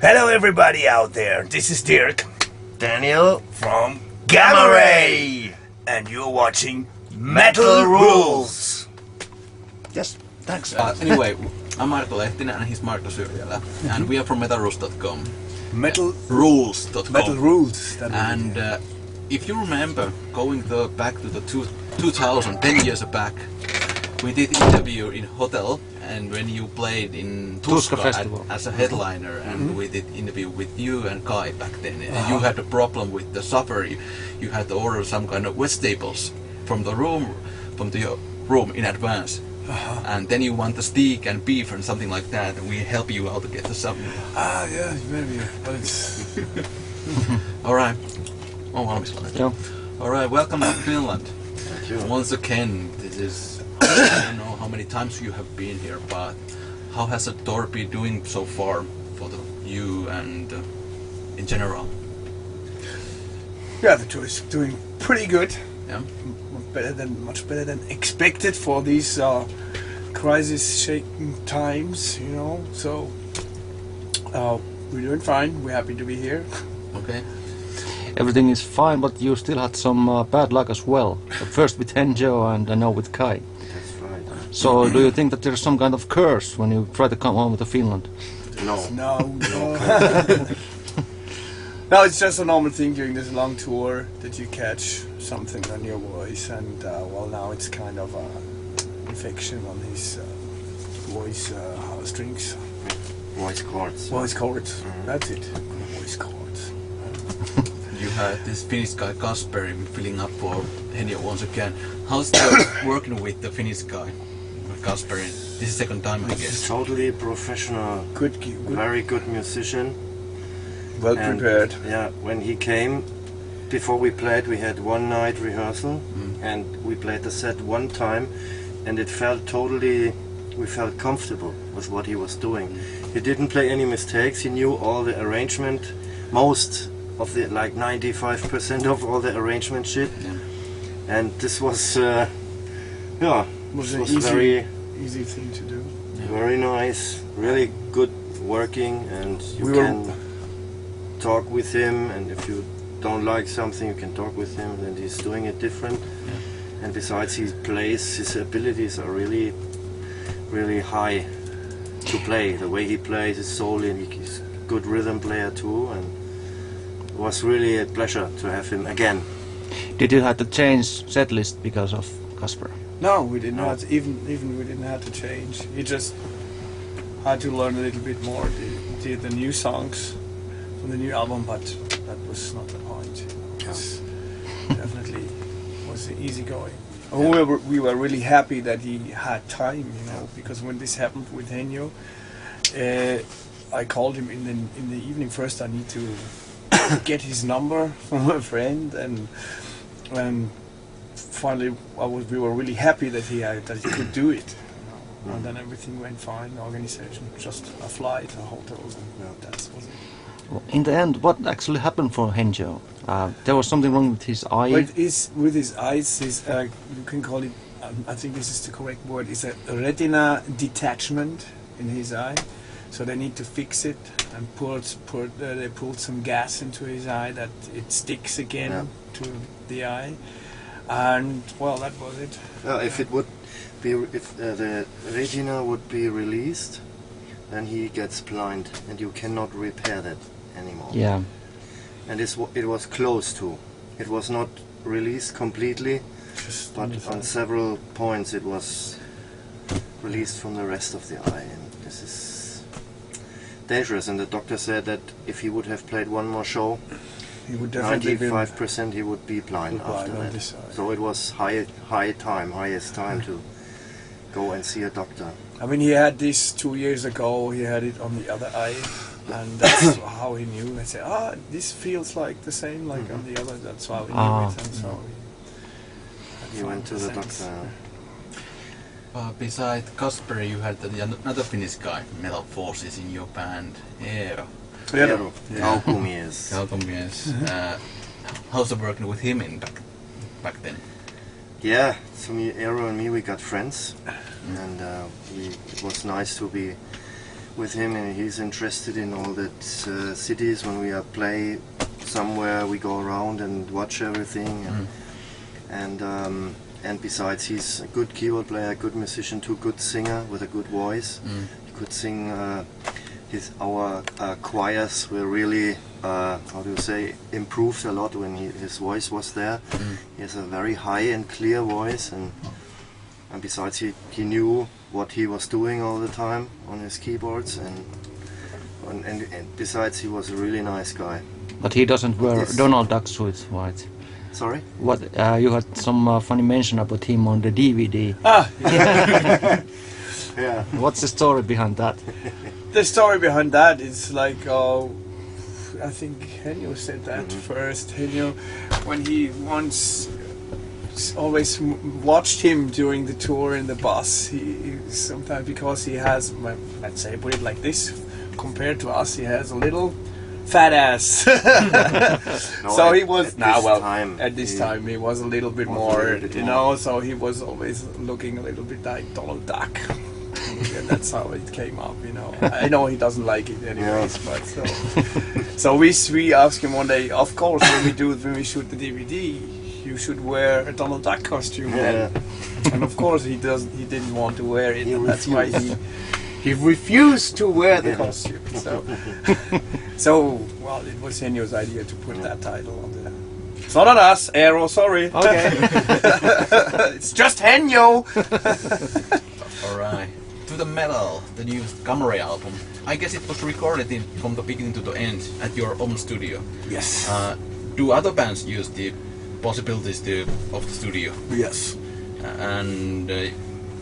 Hello everybody out there, this is Dirk. Daniel From Gamma Ray. And you're watching Metal Rules. Yes, thanks. Anyway, I'm Arto Lehtinen and he's Marko Syrjala. And we are from metalrules.com. Metalrules.com. Metal Rules. And if you remember, going back to the 2000, 10 years back, we did interview in hotel, and when you played in Tuska Festival as a headliner, and we did interview with you and Kai back then. And you had a problem with the supper. You had to order some kind of vegetables from the room in advance. And then you want the steak and beef and something like that, and we help you out to get the supper. Yeah, maybe. But it's... All right. Oh, valmis. Yeah. All right, welcome to Finland. Thank you. Once again, this is, I don't know how many times you have been here, but how has the tour been doing so far for you and in general? Yeah, the tour is doing pretty good. Yeah. Much better than expected for these crisis-shaken times, you know. So we're doing fine. We're happy to be here. Okay. Everything is fine, but you still had some bad luck as well. First with Henjo and now with Kai. That's right. So do you think that there's some kind of curse when you try to come home to Finland? No. No. No, it's just a normal thing during this long tour that you catch something on your voice, and well, now it's kind of infection on his voice strings. Voice cords. Voice cords. That's it. Voice cords. You had this Finnish guy Kasper filling up for Henjo once again. How's it working with the Finnish guy, Kasper? This is second time, I He's guess. totally professional, Good. very good musician. Well And, prepared. Yeah, when he came, before we played, we had one night rehearsal, and we played the set one time, and it felt totally, we felt comfortable with what he was doing. He didn't play any mistakes. He knew all the arrangement, most of the, like 95% of all the arrangement shit. Yeah. And this was, Was this an was very, easy thing to do. very nice, really good working, and you We were- can talk with him, and if you don't like something you can talk with him, and he's doing it different. And besides, he plays, his abilities are really, really high to play. The way he plays is soul, and he's a good rhythm player too, and it was really a pleasure to have him again. Did you have to change set list because of Kasper? No, we didn't No. have to, even we didn't have to change. He just had to learn a little bit more the new songs from the new album, but that was not the point. It was definitely was easy going. We were really happy that he had time, you know, because when this happened with Henjo, I called him in the evening. First, I need to get his number from a friend, and finally we were really happy that he could do it. And then everything went fine. The organization, just a flight, a hotels, and that was it. In the end, what actually happened for Henjo? There was something wrong with his eye. With his eyes, you can call it, I think this is the correct word, it's a retina detachment in his eye. So they need to fix it, and they pulled some gas into his eye that it sticks again to the eye. And well, that was it. If it would be, if the retina would be released, then he gets blind, and you cannot repair that anymore. Yeah. And it was close to. It was not released completely, Just but on several points it was released from the rest of the eye. And this is dangerous. And the doctor said that if he would have played one more show, he would definitely be 95% he would be blind after on that. this eye. So it was highest time to go and see a doctor. I mean, he had this 2 years ago. He had it on the other eye, and that's how he knew. I said, this feels like the same, like on the other. That's how he knew it, and so He went to the sense. doctor. Besides Kasper, you had another Finnish guy, Metal Forces, in your band, Eero. Eero. Yeah. Kaukomies. Kaukomies. How's it working with him back then? Yeah, so Eero and me, we got friends, and it was nice to be with him, and he's interested in all that cities. When we play somewhere, we go around and watch everything, and besides, he's a good keyboard player, a good musician too, good singer with a good voice. He could sing. Our choirs were really, how do you say, improved a lot when his voice was there. He has a very high and clear voice, and besides he knew what he was doing all the time on his keyboards, and besides he was a really nice guy. But he doesn't wear Donald Duck suits, right? Sorry? What you had some funny mention about him on the DVD. Yeah. Yeah. What's the story behind that? The story behind that is like, I think Henyo said that first. Henyo, when he once always watched him during the tour in the bus, he sometimes, because he has, let's say, put it like this, compared to us, he has a little fat ass. So he was at this time he was a little bit more, you know, so he was always looking a little bit like Donald Duck. And that's how it came up, you know. I know he doesn't like it anyways, but so we asked him one day, of course, when we shoot the DVD, you should wear a Donald Duck costume. And of course he didn't want to wear it, and that's why he refused to wear the costume. So well, it was Henyo's idea to put that title on there. It's not on us, Aero, sorry. Okay. It's just Henyo. Alright. To the metal, the new Gamma album. I guess it was recorded from the beginning to the end at your own studio. Yes. Do other bands use the possibilities of the studio? Yes. And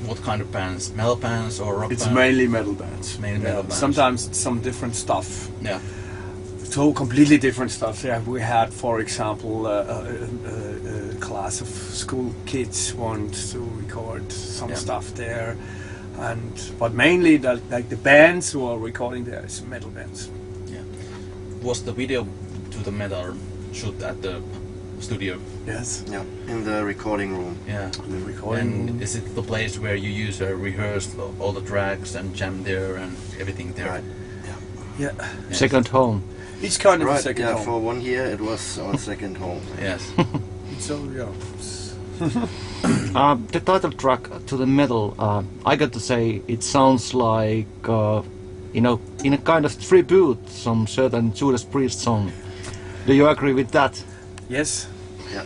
what kind of bands? Metal bands or rock bands? It's mainly metal bands. Mainly metal bands. Sometimes some different stuff. Yeah. So completely different stuff. Yeah, we had, for example, a class of school kids want to record some stuff there, but mainly the bands who are recording there is metal bands. Yeah. Was the video to the metal shoot at the studio? Yes. Yeah, in the recording room. Yeah. The recording room. Is it the place where you rehearse all the tracks and jam there and everything there? Right. Yeah. Yes. Second home. It's kind of a Right, second yeah, home. for 1 year it was our second home. Yes. So yeah. The title track to the metal, I got to say, it sounds like, in a kind of tribute, some certain Judas Priest song. Do you agree with that? Yes. Yeah.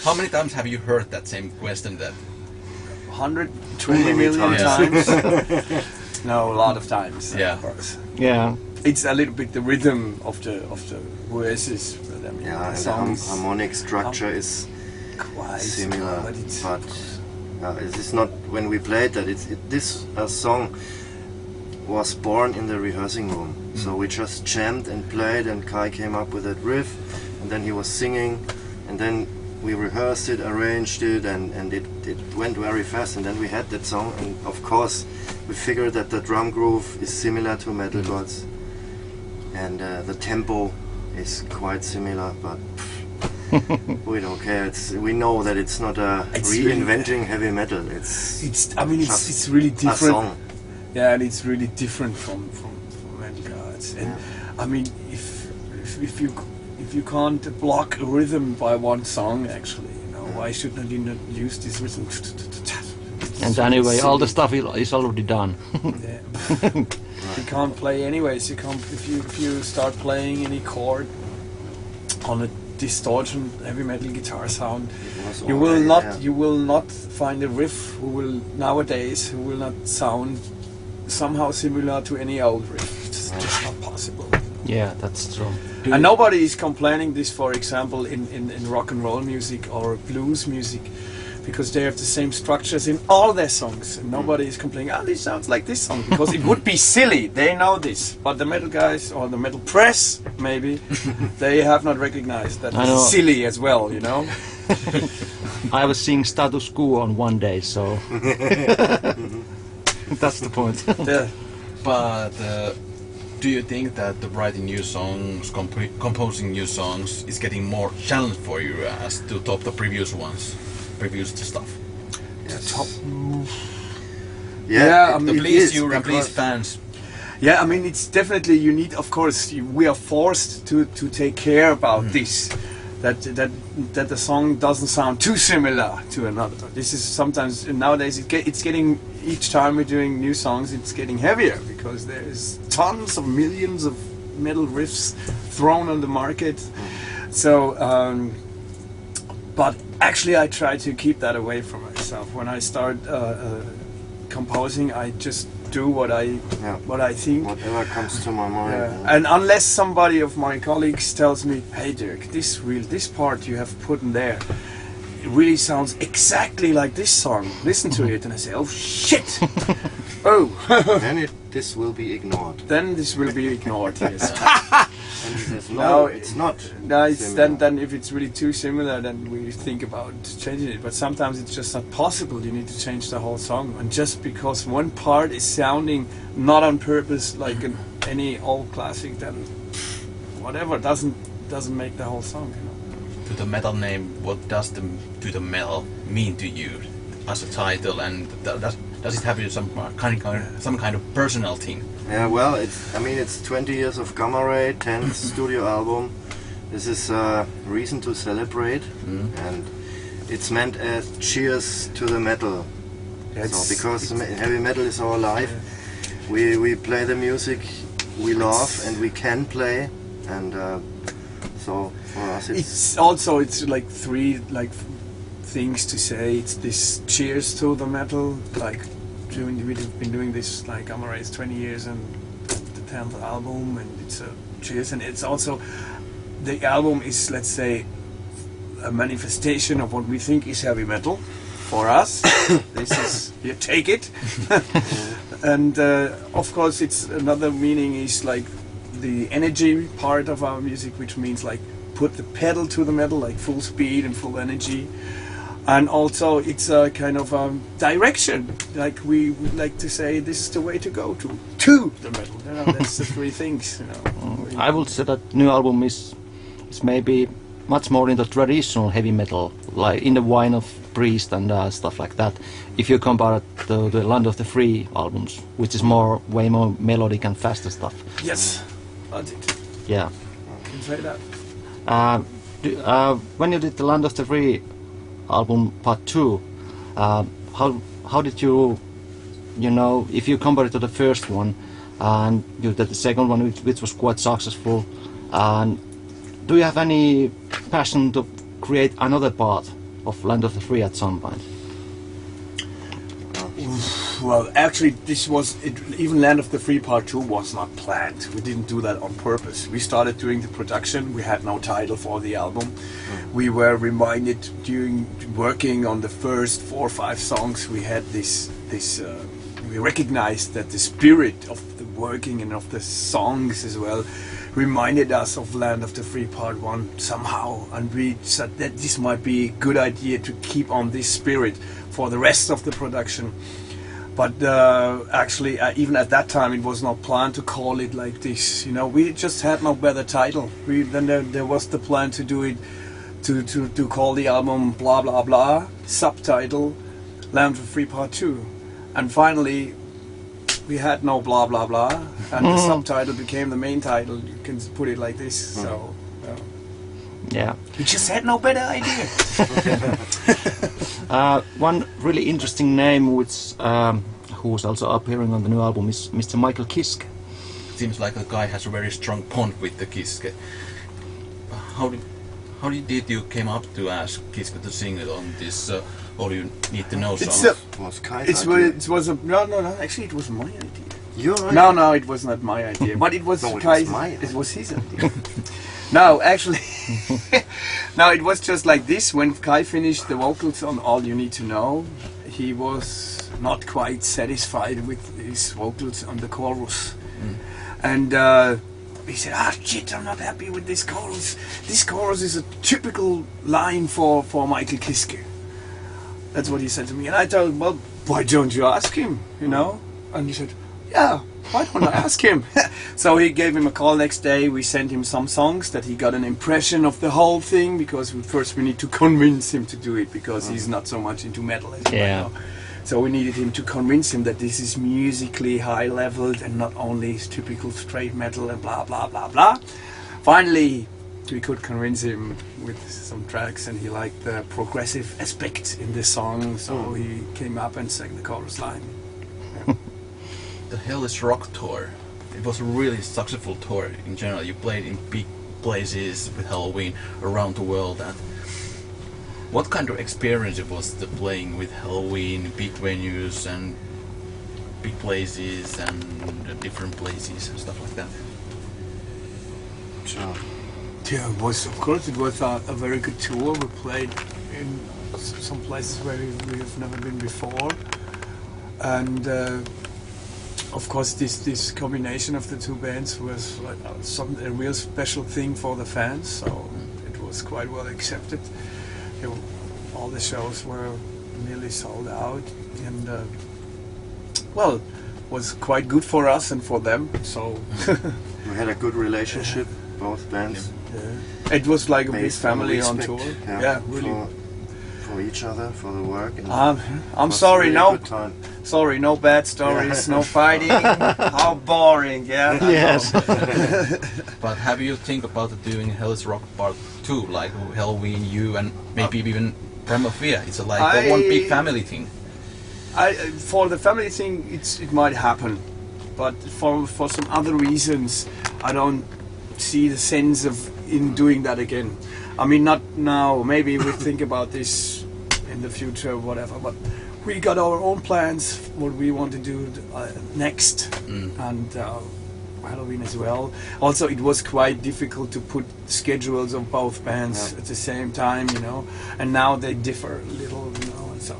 How many times have you heard that same question? That 120 million times. No, a lot of times. Yeah. Of course. Yeah. It's a little bit the rhythm of the verses. I mean, Yeah, and the songs harmonic structure is quite similar, but it's it is not when we played that. This song was born in the rehearsing room, so we just jammed and played, and Kai came up with that riff, and then he was singing, and then we rehearsed it, arranged it, and it went very fast, and then we had that song, and of course we figured that the drum groove is similar to Metal Gods, and the tempo is quite similar, but we don't care. We know that it's not reinventing heavy metal. It's really different. A song. Yeah, and it's really different from Metal Gods. And I mean, if you can't block a rhythm by one song, actually, why shouldn't you not use this rhythm? And anyway, all the stuff is already done. Yeah. You can't play anyways. You can't if you start playing any chord on a distortion heavy metal guitar sound. You will not find a riff who will not sound somehow similar to any old riff. It's just not possible. Yeah, that's true. And nobody is complaining this, for example, in rock and roll music or blues music, because they have the same structures in all their songs, and nobody is complaining, this sounds like this song, because it would be silly. They know this, but the metal guys or the metal press, maybe, they have not recognized that it's silly as well, I was seeing Status Quo on one day, so that's the point. Yeah. But do you think that the writing new songs, composing new songs, is getting more challenge for you as to top the previous stuff? Yes. Yeah, I To mean, please is, you and please because- fans. Yeah, I mean, it's definitely you need. Of course, we are forced to take care about this. That the song doesn't sound too similar to another. This is sometimes nowadays it's getting each time we're doing new songs, it's getting heavier because there is tons of millions of metal riffs thrown on the market. So, but actually, I try to keep that away from myself. When I start composing, I just do what I think. Whatever comes to my mind. Yeah. And unless somebody of my colleagues tells me, "Hey Dirk, this part you have put in there, it really sounds exactly like this song. Listen to it," and I say, "Oh shit, oh," Then this will be ignored. then this will be ignored. Yes. And he says, No, no, it's not. No, it's similar. then if it's really too similar, then we think about changing it. But sometimes it's just not possible. You need to change the whole song, and just because one part is sounding not on purpose like any old classic, then whatever doesn't make the whole song. You know? To the metal name, what does to the metal mean to you as a title, and does it have some kind of personal thing? Yeah, well, it's 20 years of Gamma Ray, 10th studio album. This is a reason to celebrate, and it's meant as cheers to the metal. So because heavy metal is our life, we play the music we love and we can play, and so for us it's like three things to say. It's this cheers to the metal, like we've been doing this like Gamma Ray is 20 years and the 10th album, and it's a cheers, and it's also the album is, let's say, a manifestation of what we think is heavy metal for us. This is, you take it. And of course it's another meaning is like the energy part of our music, which means like put the pedal to the metal, like full speed and full energy. And also it's a kind of direction, like we would like to say this is the way to go to the metal. You know, that's the three things. You know. I would say that new album is maybe much more in the traditional heavy metal, like in the wine of Priest and stuff like that. If you compare it to the Land of the Free albums, which is way more melodic and faster stuff. Yes, I did. Yeah. I can say that. When you did the Land of the Free album part 2, how did you know, if you compare it to the first one and you did the second one, which was quite successful, and do you have any passion to create another part of Land of the Free at some point? Well, actually, even Land of the Free Part 2 was not planned. We didn't do that on purpose. We started doing the production. We had no title for the album. We were reminded during working on the first 4 or 5 songs, we had we recognized that the spirit of the working and of the songs as well reminded us of Land of the Free Part 1 somehow, and we said that this might be a good idea to keep on this spirit for the rest of the production. But actually, even at that time, it was not planned to call it like this. You know, we just had no better title. Then there was the plan to do it, to call the album blah blah blah, subtitle Land of the Free Part 2, and finally we had no blah blah blah, and the subtitle became the main title. You can put it like this. So Yeah. we just had no better idea. One really interesting name, which who's also appearing on the new album, is Mr. Michael Kiske. Seems like the guy has a very strong bond with the Kiske. How did you came up to ask Kiske to sing it on this All You Need to Know song? Was Kai's idea. It was a no. Actually, it was my idea. Your idea? No, it was not my idea. But it was No, it was Kai's. my idea. It was his idea. No, actually, no. It was just like this. When Kai finished the vocals on All You Need to Know, he was not quite satisfied with his vocals on the chorus, and he said, shit, I'm not happy with this chorus. This chorus is a typical line for Michael Kiske. That's what he said to me, and I told him, well, why don't you ask him? You know? And he said, yeah. Why don't I ask him? So he gave him a call next day. We sent him some songs that he got an impression of the whole thing, because first we need to convince him to do it, because he's not so much into metal as you Yeah. know. So we needed him to convince him that this is musically high leveled and not only typical straight metal and blah blah blah blah. Finally, we could convince him with some tracks, and he liked the progressive aspect in the song, so he came up and sang the chorus line. The Hellish Rock tour, it was a really successful tour in general. You played in big places with Helloween around the world. And what kind of experience it was the playing with Helloween, big venues and big places and different places and stuff like that? Sure. Yeah, it was, of course, it was a very good tour. We played in some places where we have never been before, and of course, this combination of the two bands was like a real special thing for the fans. So it was quite well accepted. All the shows were nearly sold out, and well, was quite good for us and for them. So We had a good relationship, both bands. yeah. It was like a big Based on family on respect, tour. yeah, Yeah, really. For each other, for the work. And I'm was sorry, really no, good time. sorry, no bad stories, no fighting. How boring, yeah. Yes. But have you think about doing Hellish Rock Part 2, like Helloween, you, and maybe even Prima Fear? It's like a one big family thing. For the family thing, it might happen, but for some other reasons, I don't see the sense of in doing that again. I mean, not now. Maybe we think about this in the future, whatever. But we got our own plans, what we want to do next, and Halloween as well. Also, it was quite difficult to put schedules of both bands at the same time, you know. And now they differ a little, you know. And so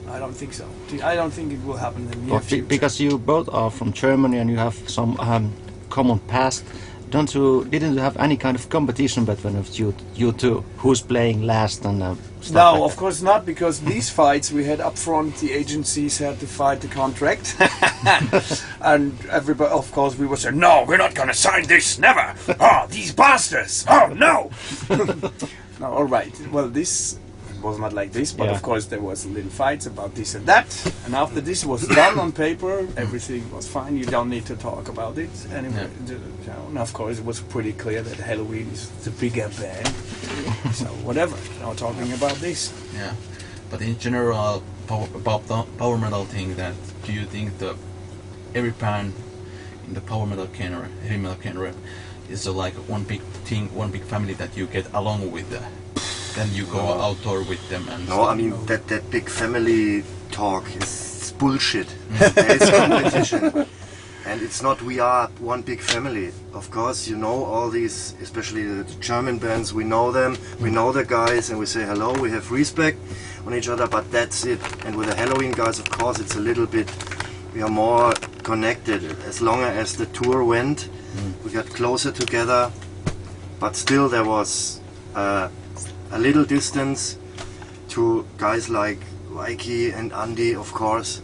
I don't think so. I don't think it will happen in the near future. Because you both are from Germany and you have some common past. Didn't you have any kind of competition between you two? Who's playing last and stuff No, like of that? course not, because these fights we had up front, the agencies had to fight the contract. And everybody, of course, we were saying, no, we're not going to sign this, never. Oh, these bastards. Oh, no. No, all right. Well, this was not like this, but Yeah. of course there was little fights about this and that. And after this was done on paper, everything was fine. You don't need to talk about it anyway. And of course, it was pretty clear that Helloween is the bigger band. So whatever. Now talking about this. Yeah, but in general, about the power metal thing, that do you think that every band in the power metal genre, heavy metal genre, is like one big thing, one big family that you get along with? Then you go outdoor with them and No, stuff? I mean that big family talk is bullshit. There is competition, and it's not. We are one big family. Of course, you know all these, especially the German bands. We know them. We know the guys, and we say hello. We have respect on each other, but that's it. And with the Helloween guys, of course, it's a little bit. We are more connected. As long as the tour went, we got closer together. But still, there was. A little distance to guys like Mikey and Andy, of course,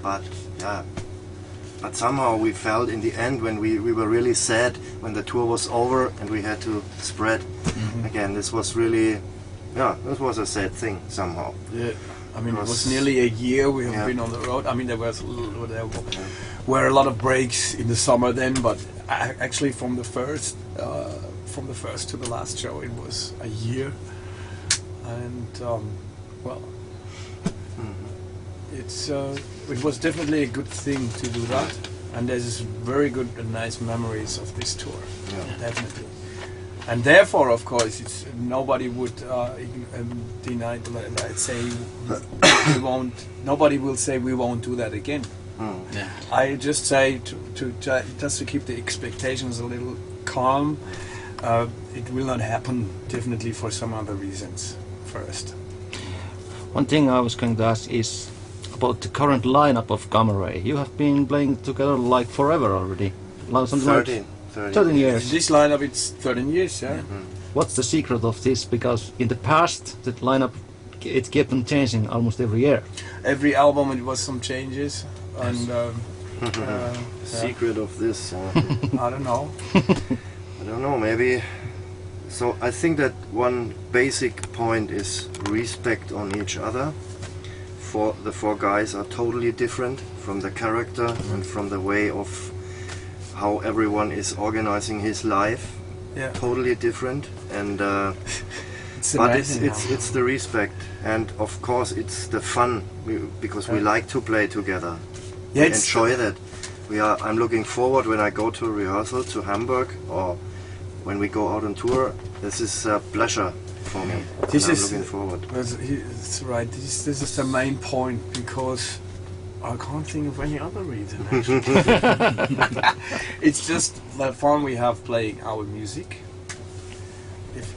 but somehow we felt in the end when we were really sad when the tour was over and we had to spread again. This was really, this was a sad thing somehow. Yeah. I mean, it was nearly a year we have been on the road. I mean, there were a lot of breaks in the summer then, but actually from the first to the last show, it was a year, and it was definitely a good thing to do that, and there's very good and nice memories of this tour, definitely. And therefore, of course, nobody would deny. Let's say we won't. Nobody will say we won't do that again. Yeah. I just say just to keep the expectations a little calm. It will not happen, definitely, for some other reasons first. One thing I was going to ask is about the current lineup of Gamma Ray. You have been playing together like forever already. Something like 13 years. This lineup, it's 13 years, yeah. What's the secret of this? Because in the past, the lineup, it kept on changing almost every year. Every album, it was some changes, and Secret of this, I don't know. I don't know, maybe. So I think that one basic point is respect on each other. the four guys are totally different from the character and from the way of how everyone is organizing his life. Yeah. Totally different, and It's but amazing it's the respect, and of course it's the fun because we like to play together. Yeah, We it's enjoy that. I'm looking forward when I go to a rehearsal to Hamburg or when we go out on tour. This is a pleasure for me. This and I'm is- looking forward. It's right. This is the main point because I can't think of any other reason. Actually. It's just the fun we have playing our music.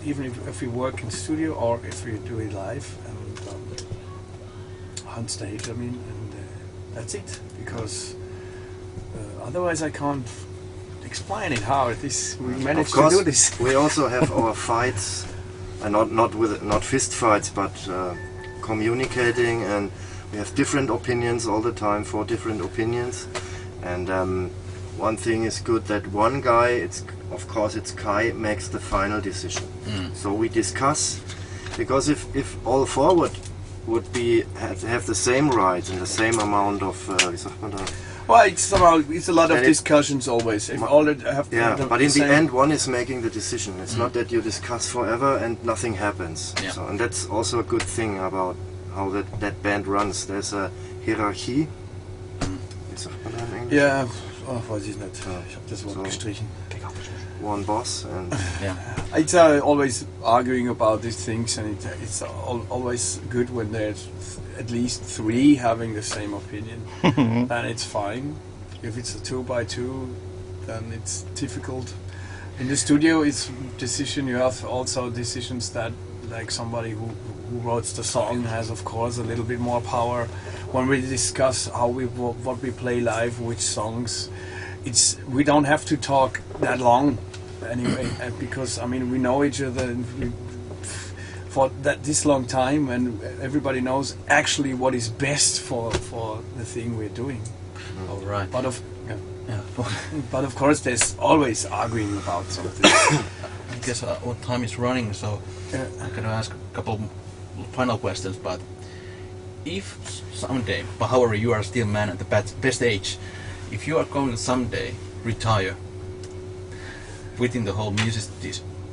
Even if we work in studio or if we do it live and on stage, I mean, and that's it. Because otherwise, I can't explain it how we managed Of course, to do this. we also have our fights, and not fist fights, but communicating, and we have different opinions all the time, 4 different opinions, and one thing is good that one guy, of course it's Kai, makes the final decision. So we discuss, because if all 4 would have the same rights and the same amount of wie sagt man da? Well, it's a lot of And discussions always. If all have Yeah, the but in the same- end, one is making the decision. It's not that you discuss forever and nothing happens. Yeah. So, and that's also a good thing about how that band runs. There's a hierarchy. Wie sagt man da in Englisch? Ja, weiß ich nicht. Ja. Ich habe das Wort So. gestrichen. One boss and Yeah. It's always arguing about these things, and it's always good when there's at least 3 having the same opinion. Then it's fine. If it's a 2x2, then it's difficult. In the studio, it's decision. You have also decisions that, like somebody who wrote the song has, of course, a little bit more power. When we discuss what we play live, which songs, we don't have to talk that long anyway, because I mean we know each other for this long time, and everybody knows actually what is best for the thing we're doing. All right. But of course, there's always arguing about something. I guess our time is running, so Yeah. I'm gonna ask a couple final questions. But if someday, but however, you are still man at the best age, if you are going to someday retire within the whole music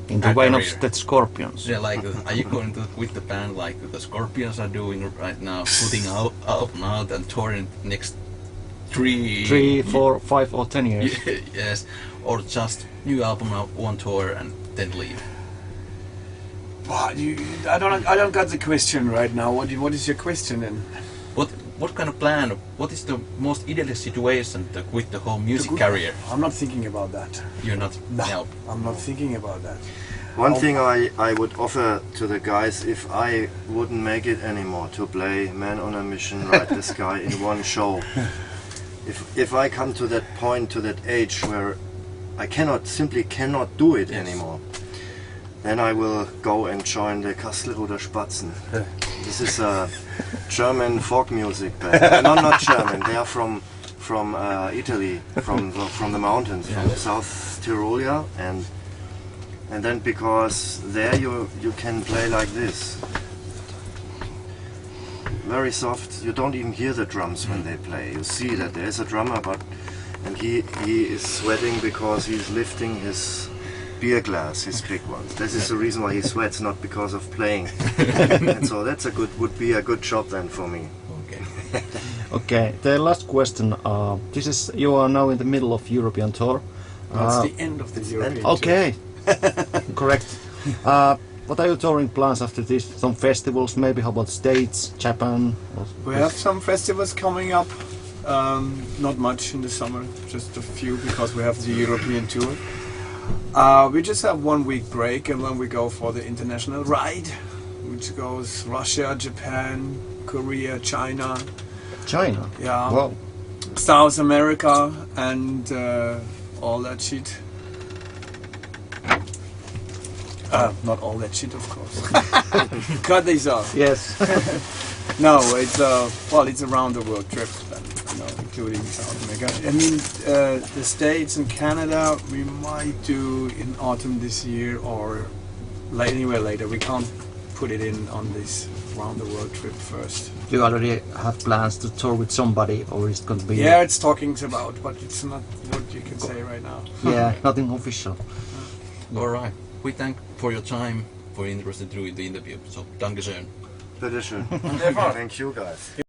In the way of career, the Scorpions. yeah, like, are you going to quit the band like the Scorpions are doing right now, putting out and touring next 3, 4, 5 or 10 years. yes, or just new album out, 1 tour and then leave? I don't got the question right now. What is your question then? What kind of plan? What is the most ideal situation to quit the whole music career? I'm not thinking about that. You're not. No, I'm not thinking about that. one thing I would offer to the guys, if I wouldn't make it anymore to play Man on a Mission, Ride the Sky in one show, if I come to that point, to that age where I simply cannot do it anymore, then I will go and join the Kastelruder Spatzen. This is a German folk music band. No, not German. They are from Italy, from the mountains, from South Tyrolia, and then because there you can play like this, very soft. You don't even hear the drums when they play. You see that there is a drummer, and he is sweating because he's lifting his beer glass, his big ones. This is the reason why he sweats, not because of playing. And so that's would be a good job then for me. Okay. Okay, the last question. You are now in the middle of European tour. That's the end of the European tour. Okay, correct. What are your touring plans after this? Some festivals, maybe? How about States, Japan? We have some festivals coming up. Not much in the summer, just a few, because we have the European tour. We just have 1 week break, and then we go for the international ride, which goes Russia, Japan, Korea, China, China? yeah, Wow. South America, and all that shit. Not all that shit, of course. Cut these off. Yes. No, it's a round the world trip, then, including South America. I mean, the States and Canada we might do in autumn this year or anywhere later. We can't put it in on this round the world trip first. Do you already have plans to tour with somebody, or is it going to be? Yeah, it's talkings about, but it's not what you can say right now. Yeah, nothing official. All right. We thank for your time, for interest in the interview. So, danke schön. Bitteschön. Thank you guys.